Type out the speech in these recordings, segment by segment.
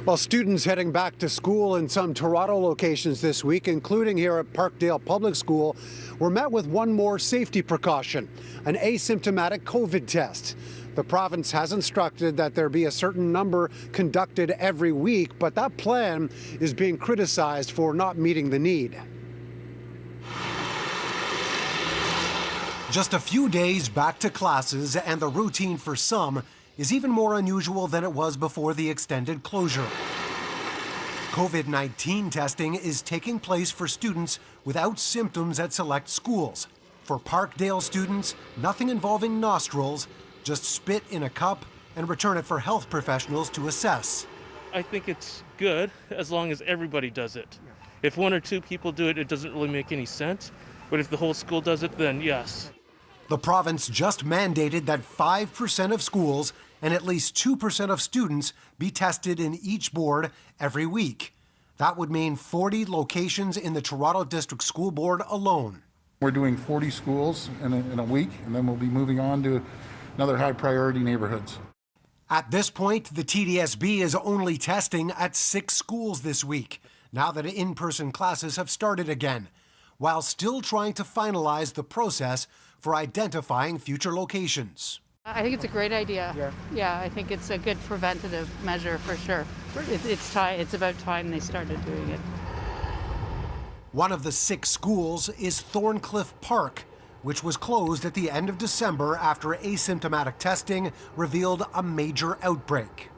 Well, students heading back to school in some Toronto locations this week, including here at Parkdale Public School, were met with one more safety precaution, an asymptomatic COVID test. The province has instructed that there be a certain number conducted every week, but that plan is being criticized for not meeting the need. Just a few days back to classes, and the routine for some is even more unusual than it was before the extended closure. COVID-19 testing is taking place for students without symptoms at select schools. For Parkdale students, nothing involving nostrils, just spit in a cup and return it for health professionals to assess. I think it's good as long as everybody does it. If one or two people do it, it doesn't really make any sense. But if the whole school does it, then yes. The province just mandated that 5% of schools and at least 2% of students be tested in each board every week. That would mean 40 locations in the Toronto District School Board alone. We're doing 40 schools in a week, and then we'll be moving on to another high priority neighborhoods. At this point, the TDSB is only testing at 6 schools this week, now that in-person classes have started again, while still trying to finalize the process for identifying future locations. I think it's a great idea. Yeah, I think it's a good preventative measure for sure. It's about time they started doing it. One of the 6 schools is Thorncliffe Park, which was closed at the end of December after asymptomatic testing revealed a major outbreak.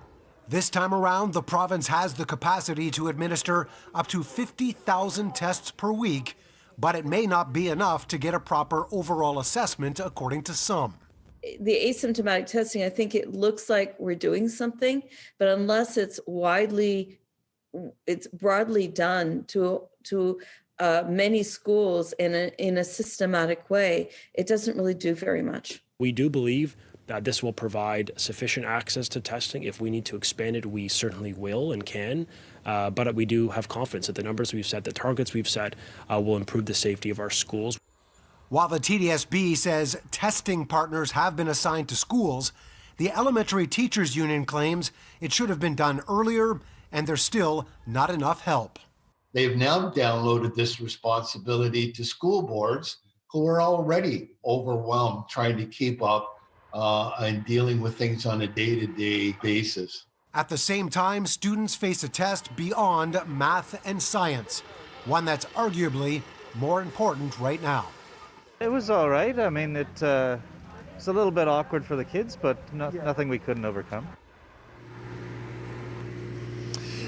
This time around, the province has the capacity to administer up to 50,000 tests per week, but it may not be enough to get a proper overall assessment, according to some. The asymptomatic testing, I think it looks like we're doing something, but unless it's broadly done to many schools in a systematic way, it doesn't really do very much. We do believe that this will provide sufficient access to testing. If we need to expand it, we certainly will and can. But we do have confidence that the numbers we've set, the targets we've set, will improve the safety of our schools. While the TDSB says testing partners have been assigned to schools, the Elementary Teachers Union claims it should have been done earlier, and there's still not enough help. They've now downloaded this responsibility to school boards who are already overwhelmed trying to keep up and dealing with things on a day-to-day basis. At the same time, students face a test beyond math and science, one that's arguably more important right now. It was all right. I mean, it's a little bit awkward for the kids, but nothing we couldn't overcome.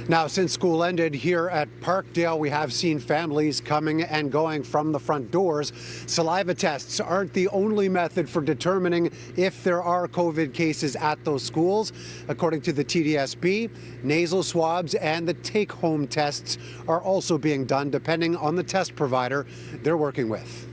Now, since school ended here at Parkdale, we have seen families coming and going from the front doors. Saliva tests aren't the only method for determining if there are COVID cases at those schools. According to the TDSB, nasal swabs and the take-home tests are also being done depending on the test provider they're working with.